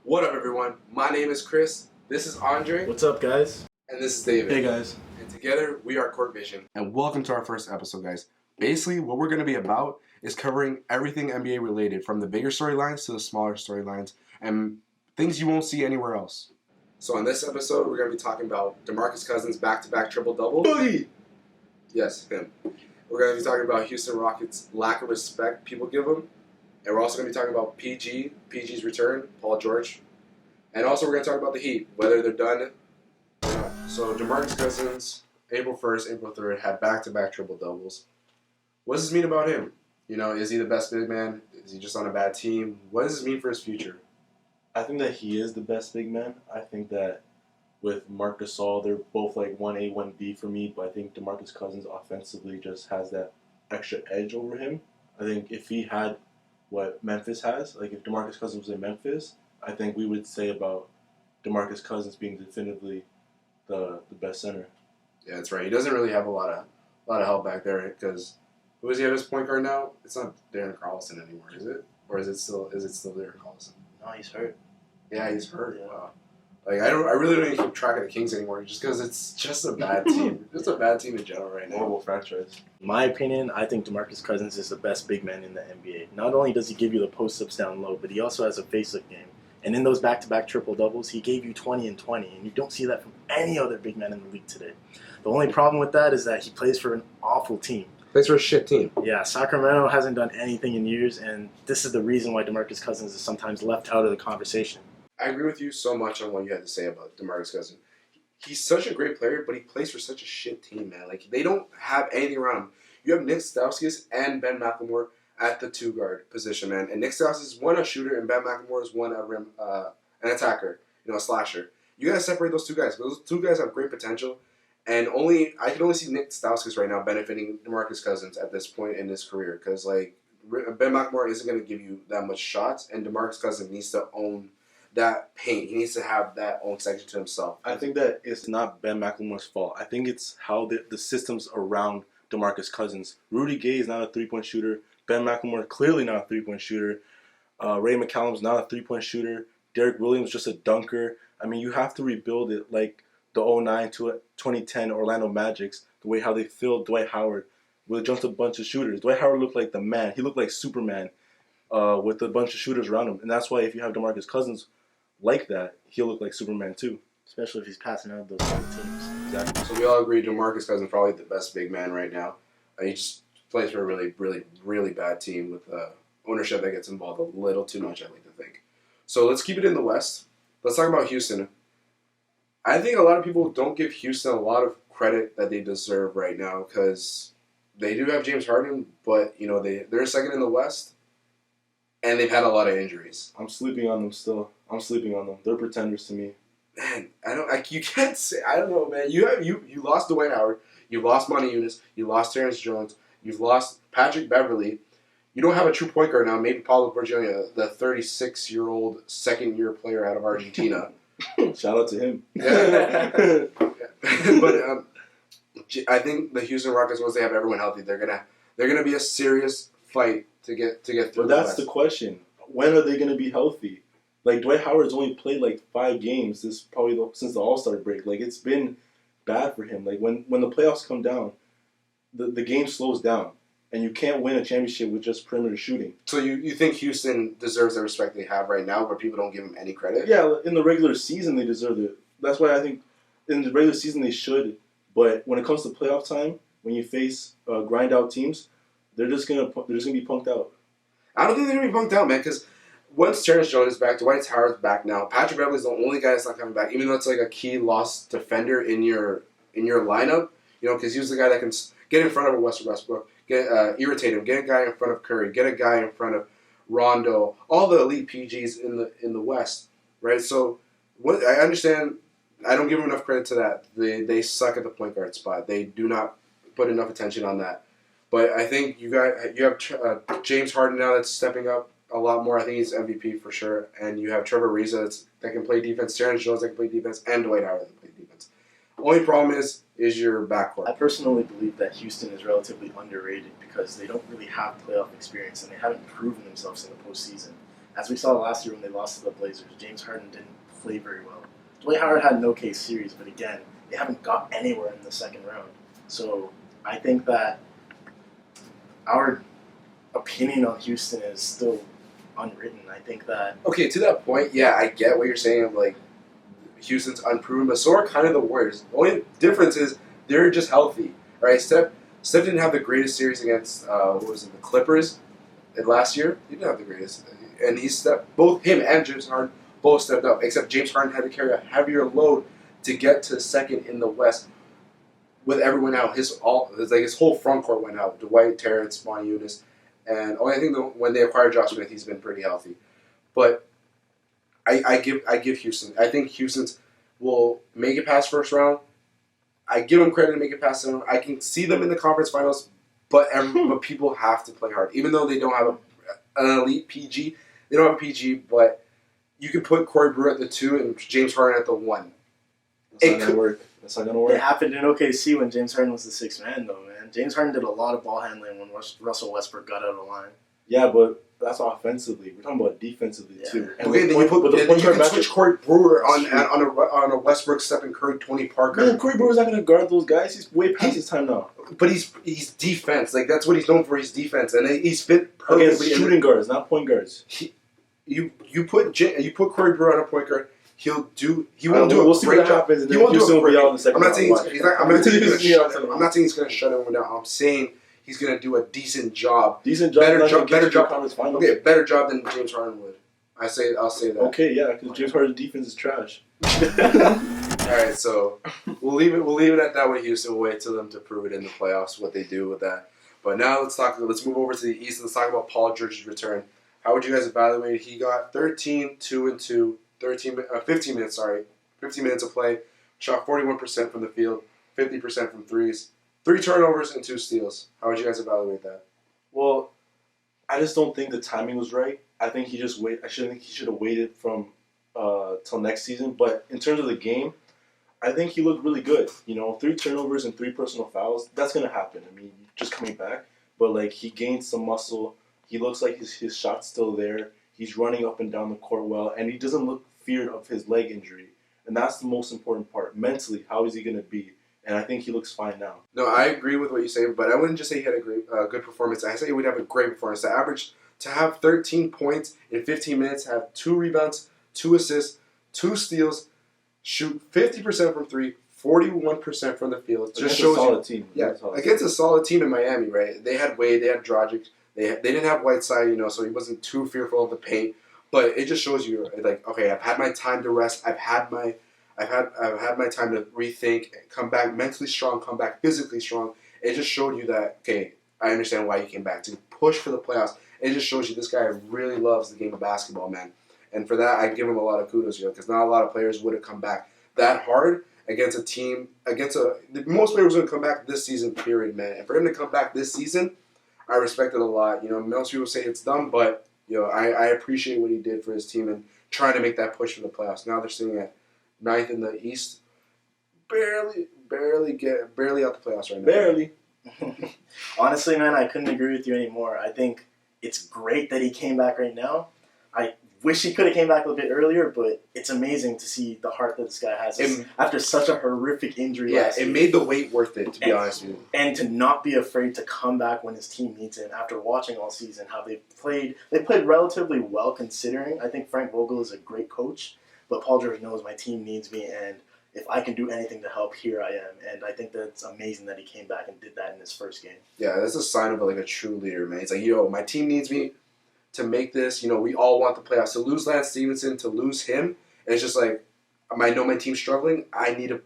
What up, everyone? My name is Chris. This is Andre. What's up, guys? And this is David. Hey, guys. And together, we are Court Vision. And welcome to our first episode, guys. Basically, what we're going to be about is covering everything NBA related, from the bigger storylines to the smaller storylines, and things you won't see anywhere else. So on this episode, we're going to be talking about DeMarcus Cousins' back-to-back triple-double. Boogie! Yes, him. We're going to be talking about Houston Rockets' lack of respect people give him. And we're also going to be talking about PG's return, Paul George. And also we're going to talk about the Heat, whether they're done or not. So DeMarcus Cousins, April 1st, April 3rd, had back-to-back triple-doubles. What does this mean about him? You know, is he the best big man? Is he just on a bad team? What does this mean for his future? I think that he is the best big man. I think that with Marc Gasol, they're both like 1A, 1B for me, but I think DeMarcus Cousins offensively just has that extra edge over him. I think if he had what Memphis has, like if DeMarcus Cousins was in Memphis, I think we would say about DeMarcus Cousins being definitively the best center. Yeah, that's right. He doesn't really have a lot of help back there because who is he at his point guard now? It's not Darren Carlson anymore, is it? Or is it still Darren Carlson? No, he's hurt. Yeah, he's hurt. Yeah. Wow. Like I really don't even keep track of the Kings anymore, just because it's just a bad team. It's a bad team in general right now. Horrible franchise. In my opinion, I think DeMarcus Cousins is the best big man in the NBA. Not only does he give you the post-ups down low, but he also has a facelift game. And in those back-to-back triple-doubles, he gave you 20 and 20, and you don't see that from any other big man in the league today. The only problem with that is that he plays for an awful team. Plays for a shit team. Yeah, Sacramento hasn't done anything in years, and this is the reason why DeMarcus Cousins is sometimes left out of the conversation. I agree with you so much on what you had to say about DeMarcus Cousins. He's such a great player, but he plays for such a shit team, man. Like, they don't have anything around him. You have Nick Stauskas and Ben McLemore at the two-guard position, man. And Nick Stauskas is one a shooter, and Ben McLemore is one an attacker, a slasher. You got to separate those two guys. Those two guys have great potential, and I can only see Nick Stauskas right now benefiting DeMarcus Cousins at this point in his career because, like, Ben McLemore isn't going to give you that much shots, and DeMarcus Cousins needs to own that paint. He needs to have that own section to himself. I think that it's not Ben McLemore's fault. I think it's how the systems around DeMarcus Cousins. Rudy Gay is not a three-point shooter. Ben McLemore clearly not a three-point shooter. Ray McCallum's not a three-point shooter. Derek Williams just a dunker. I mean, you have to rebuild it like the 09 to 2010 Orlando Magics, the way how they filled Dwight Howard with just a bunch of shooters. Dwight Howard looked like the man. He looked like Superman with a bunch of shooters around him. And that's why if you have DeMarcus Cousins like that, he'll look like Superman too. Especially if he's passing out those other teams. Exactly. So we all agree DeMarcus Cousins is probably the best big man right now. He just plays for a really, really, really bad team with ownership that gets involved a little too much, I like to think. So let's keep it in the West. Let's talk about Houston. I think a lot of people don't give Houston a lot of credit that they deserve right now because they do have James Harden, but they're second in the West, and they've had a lot of injuries. I'm sleeping on them still. They're pretenders to me. Man, you can't say. I don't know, man. You lost Dwight Howard. You lost Monty Eunice. You lost Terrence Jones. You've lost Patrick Beverly. You don't have a true point guard now. Maybe Paulo Virginia, the 36-year-old second-year player out of Argentina. Shout out to him. Yeah. But I think the Houston Rockets, once they have everyone healthy, they're gonna be a serious fight to get through. But that's the question. When are they gonna be healthy? Like, Dwight Howard's only played like 5 games since the All-Star break. Like, it's been bad for him. Like, when the playoffs come down, the game slows down. And you can't win a championship with just perimeter shooting. So you think Houston deserves the respect they have right now where people don't give them any credit? Yeah, in the regular season they deserve it. That's why I think in the regular season they should. But when it comes to playoff time, when you face grind-out teams, they're just gonna be punked out. I don't think they're going to be punked out, man, because once Terrence Jones is back, Dwight Howard's back now. Patrick Beverly's the only guy that's not coming back, even though it's like a key lost defender in your lineup. Because he was the guy that can get in front of a Westbrook, irritate him, get a guy in front of Curry, get a guy in front of Rondo, all the elite PGs in the West, right? So I understand. I don't give them enough credit to that. They suck at the point guard spot. They do not put enough attention on that. But I think you have James Harden now that's stepping up a lot more. I think he's MVP for sure. And you have Trevor Ariza that can play defense, Terrence Jones that can play defense, and Dwight Howard that can play defense. Only problem is your backcourt. I personally believe that Houston is relatively underrated because they don't really have playoff experience and they haven't proven themselves in the postseason. as we saw last year when they lost to the Blazers, James Harden didn't play very well. Dwight Howard had an okay series, but again, they haven't got anywhere in the second round. So I think that our opinion on Houston is still unwritten. I think that Okay, to that point, yeah, I get what you're saying. Like, Houston's unproven, but so are kind of the Warriors. The only difference is they're just healthy, right? Steph didn't have the greatest series against the Clippers last year. He didn't have the greatest, and both him and James Harden both stepped up. Except James Harden had to carry a heavier load to get to second in the West. With everyone out, his whole front court went out. Dwight, Terrence, Monty and I think when they acquired Josh Smith, he's been pretty healthy. But I give Houston. I think Houston's will make it past first round. I give them credit to make it past second round. I can see them in the conference finals, but people have to play hard. Even though they don't have an elite PG, they don't have a PG, but you can put Corey Brewer at the 2 and James Harden at the 1. That's not going to work. That's not going to work. It happened in OKC when James Harden was the 6th man, though, man. James Harden did a lot of ball handling when Russell Westbrook got out of line. Yeah, but that's offensively. We're talking about defensively, too. And okay, then you can switch Corey Brewer on a Westbrook, Stephen Curry, Tony Parker. Man, Corey Brewer's not going to guard those guys. He's way past his time now. But he's defense. Like, that's what he's known for, his defense. And he's fit perfectly. Against shooting guards, not point guards. You put Corey Brewer on a point guard, he won't do a great job. He won't do a great job. I'm not saying he's going to shut everyone down. I'm saying he's going to do a decent job. Better job than James Harden would. I'll say that. Okay, yeah, because James Harden's defense is trash. All right, so we'll leave it at that with Houston. We'll wait till them to prove it in the playoffs what they do with that. But now let's move over to the East and let's talk about Paul George's return. How would you guys evaluate it? He got 13, 2 and 2, 15 minutes of play, shot 41% from the field, 50% from threes, 3 turnovers and 2 steals. How would you guys evaluate that? Well, I just don't think the timing was right. I think he should have waited from till next season. But in terms of the game, I think he looked really good. 3 turnovers and 3 personal fouls. That's gonna happen. I mean, just coming back, but he gained some muscle. He looks like his shot's still there. He's running up and down the court well, and he doesn't look feared of his leg injury. And that's the most important part. Mentally, how is he going to be? And I think he looks fine now. No, I agree with what you say, but I wouldn't just say he had a good performance. I say he would have a great performance. To have 13 points in 15 minutes, have 2 rebounds, 2 assists, 2 steals, shoot 50% from 3, 41% from the field. Just shows a solid team. Yeah, against a solid team in Miami, right? They had Wade, they had Dragic. They didn't have Whiteside, so he wasn't too fearful of the paint. But it just shows you, okay, I've had my time to rest. I've had my time to rethink, come back mentally strong, come back physically strong. It just showed you that, okay, I understand why you came back to push for the playoffs. It just shows you this guy really loves the game of basketball, man. And for that, I give him a lot of kudos, because not a lot of players would have come back that hard against a team, most players would have come back this season, period, man. And for him to come back this season, I respect it a lot. Most people say it's dumb, but I appreciate what he did for his team and trying to make that push for the playoffs. Now they're sitting at 9th in the East, barely out the playoffs right now. Barely. Honestly, man, I couldn't agree with you anymore. I think it's great that he came back right now. I wish he could have came back a little bit earlier, but it's amazing to see the heart that this guy has after such a horrific injury. Yeah, it made the wait worth it, to be honest with you. And to not be afraid to come back when his team needs him after watching all season how they played relatively well considering. I think Frank Vogel is a great coach, but Paul George knows my team needs me, and if I can do anything to help, here I am. And I think that's amazing that he came back and did that in his first game. Yeah, that's a sign of a true leader, man. It's my team needs me to make this. We all want the playoffs. To lose Lance Stevenson, to lose him, and it's just I know my team's struggling. I need to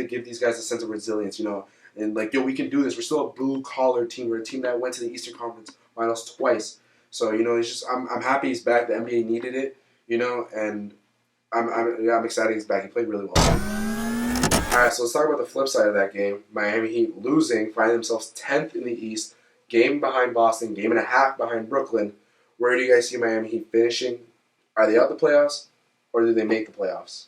give these guys a sense of resilience, and we can do this. We're still a blue collar team. We're a team that went to the Eastern Conference Finals twice. So it's just I'm happy he's back. The NBA needed it, and I'm excited he's back. He played really well. All right, so let's talk about the flip side of that game. Miami Heat losing, finding themselves 10th in the East, game behind Boston, game and a half behind Brooklyn. Where do you guys see Miami Heat finishing? Are they out the playoffs, or do they make the playoffs?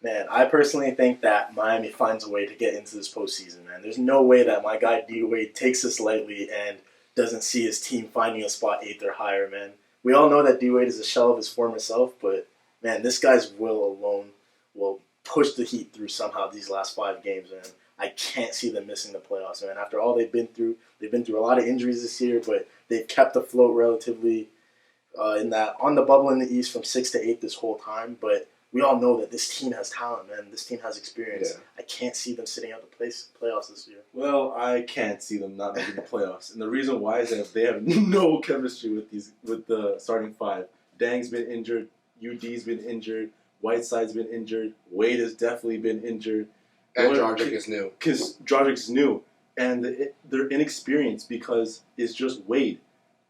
Man, I personally think that Miami finds a way to get into this postseason, man. There's no way that my guy D-Wade takes this lightly and doesn't see his team finding a spot 8th or higher, man. we all know that D-Wade is a shell of his former self, but, man, this guy's will alone will push the Heat through somehow these last 5 games, man. I can't see them missing the playoffs, man. After all they've been through a lot of injuries this year, but they've kept afloat relatively on the bubble in the East from 6 to 8 this whole time. But we all know that this team has talent, man. This team has experience. Yeah. I can't see them sitting out the playoffs this year. Well, I can't see them not making the playoffs, and the reason why is that they have no chemistry with the starting 5. Dang's been injured, UD's been injured, Whiteside's been injured, Wade has definitely been injured. And Dragic is new. Because Dragic is new. And they're inexperienced because it's just Wade.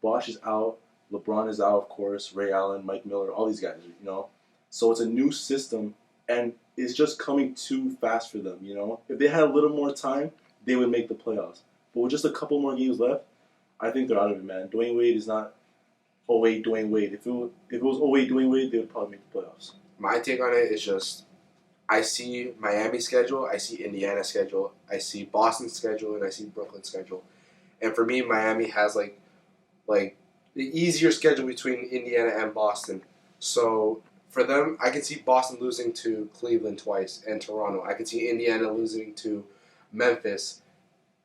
Bosh is out. LeBron is out, of course. Ray Allen, Mike Miller, all these guys, you know. So it's a new system, and it's just coming too fast for them, you know. If they had a little more time, they would make the playoffs. But with just a couple more games left, I think they're out of it, man. Dwayne Wade is not Dwayne Wade. If it was Dwayne Wade, they would probably make the playoffs. My take on it is just, I see Miami's schedule, I see Indiana's schedule, I see Boston's schedule, and I see Brooklyn's schedule. And for me, Miami has like the easier schedule between Indiana and Boston. So for them, I can see Boston losing to Cleveland twice and Toronto. I can see Indiana losing to Memphis.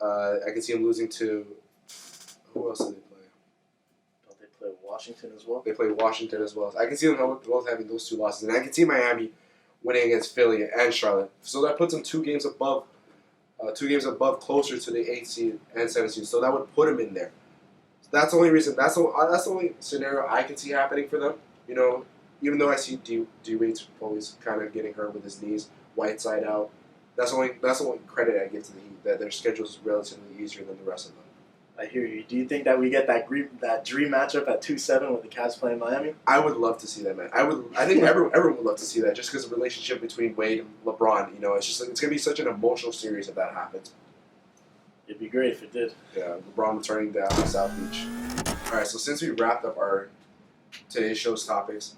I can see them losing to, who else do they play? Don't they play Washington as well? They play Washington as well. I can see them both having those 2 losses. And I can see Miami winning against Philly and Charlotte. So that puts them 2 games above, closer to the 8th seed and 7th seed. So that would put them in there. That's the only reason. That's the only scenario I can see happening for them. You know, even though I see D-Wade's always kind of getting hurt with his knees, Whiteside out. That's the only credit I give to the Heat, that their schedule is relatively easier than the rest of them. I hear you. Do you think that we get that dream matchup at 2-7 with the Cavs playing Miami? I would love to see that, man. I think everyone would love to see that, just because of the relationship between Wade and LeBron. You know, it's just it's gonna be such an emotional series if that happens. It'd be great if it did. Yeah, LeBron returning down to South Beach. All right, so since we wrapped up our today's show's topics,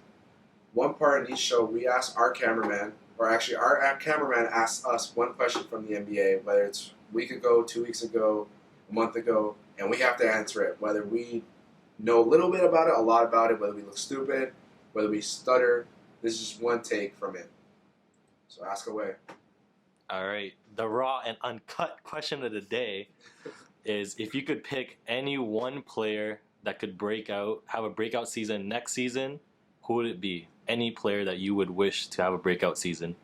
one part in each show we ask our cameraman, or actually our cameraman asks us one question from the NBA, whether it's a week ago, 2 weeks ago, a month ago, and we have to answer it. Whether we know a little bit about it, a lot about it, whether we look stupid, whether we stutter, this is just one take from it. So ask away. All right. The raw and uncut question of the day is, if you could pick any one player that could have a breakout season next season, who would it be? Any player that you would wish to have a breakout season?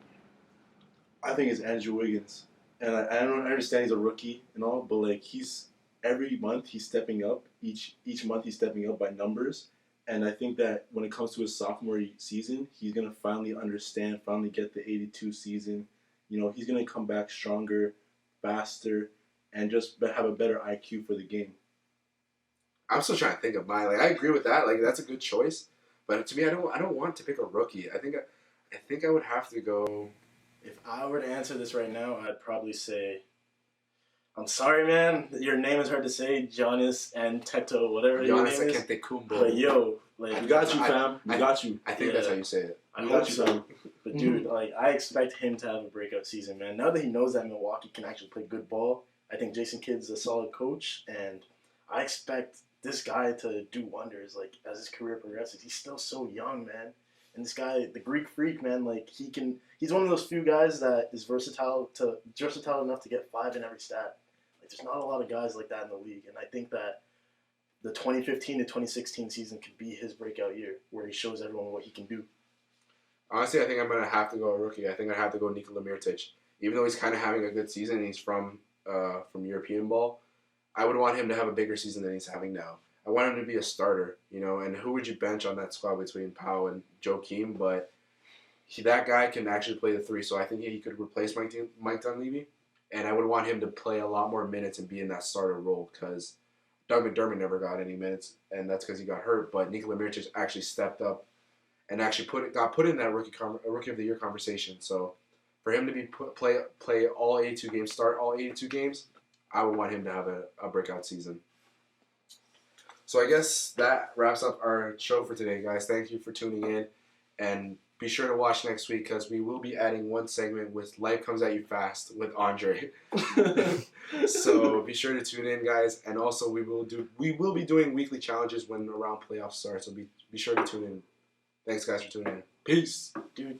I think it's Andrew Wiggins. And I understand he's a rookie and all, but like every month he's stepping up. Each month he's stepping up by numbers. And I think that when it comes to his sophomore season, he's going to finally understand, finally get the 82 season. You know, he's going to come back stronger, faster, and just have a better IQ for the game. I'm still trying to think of mine. Like, I agree with that. Like, that's a good choice. But to me, I don't want to pick a rookie. I think I would have to go. If I were to answer this right now, I'd probably say, I'm sorry, man. Your name is hard to say. Giannis Antetokounmpo, whatever your name is. Antetokounmpo. But yo, like, We got you, fam. We got you. I think that's how you say it. I hope so. But dude, like, I expect him to have a breakout season, man. Now that he knows that Milwaukee can actually play good ball, I think Jason Kidd's a solid coach, and I expect this guy to do wonders, like, as his career progresses. He's still so young, man. And this guy, the Greek freak, man, like, he's one of those few guys that is versatile enough to get 5 in every stat. Like, there's not a lot of guys like that in the league, and I think that the 2015 to 2016 season could be his breakout year, where he shows everyone what he can do. Honestly, I think I'm going to have to go a rookie. I think I have to go Nikola Mirotic. Even though he's kind of having a good season, he's from European ball, I would want him to have a bigger season than he's having now. I want him to be a starter, you know, and who would you bench on that squad between Powell and Joakim? But that guy can actually play the 3, so I think he could replace Mike Dunleavy, and I would want him to play a lot more minutes and be in that starter role, because Doug McDermott never got any minutes, and that's because he got hurt, but Nikola Mirotic actually stepped up and actually got put in that rookie of the year conversation. So for him to be play all 82 games, start all 82 games, I would want him to have a breakout season. So I guess that wraps up our show for today, guys. Thank you for tuning in. And be sure to watch next week because we will be adding one segment with Life Comes at You Fast with Andre. So be sure to tune in, guys. And also we will be doing weekly challenges when around playoffs start. So be sure to tune in. Thanks, guys, for tuning in. Peace. Do.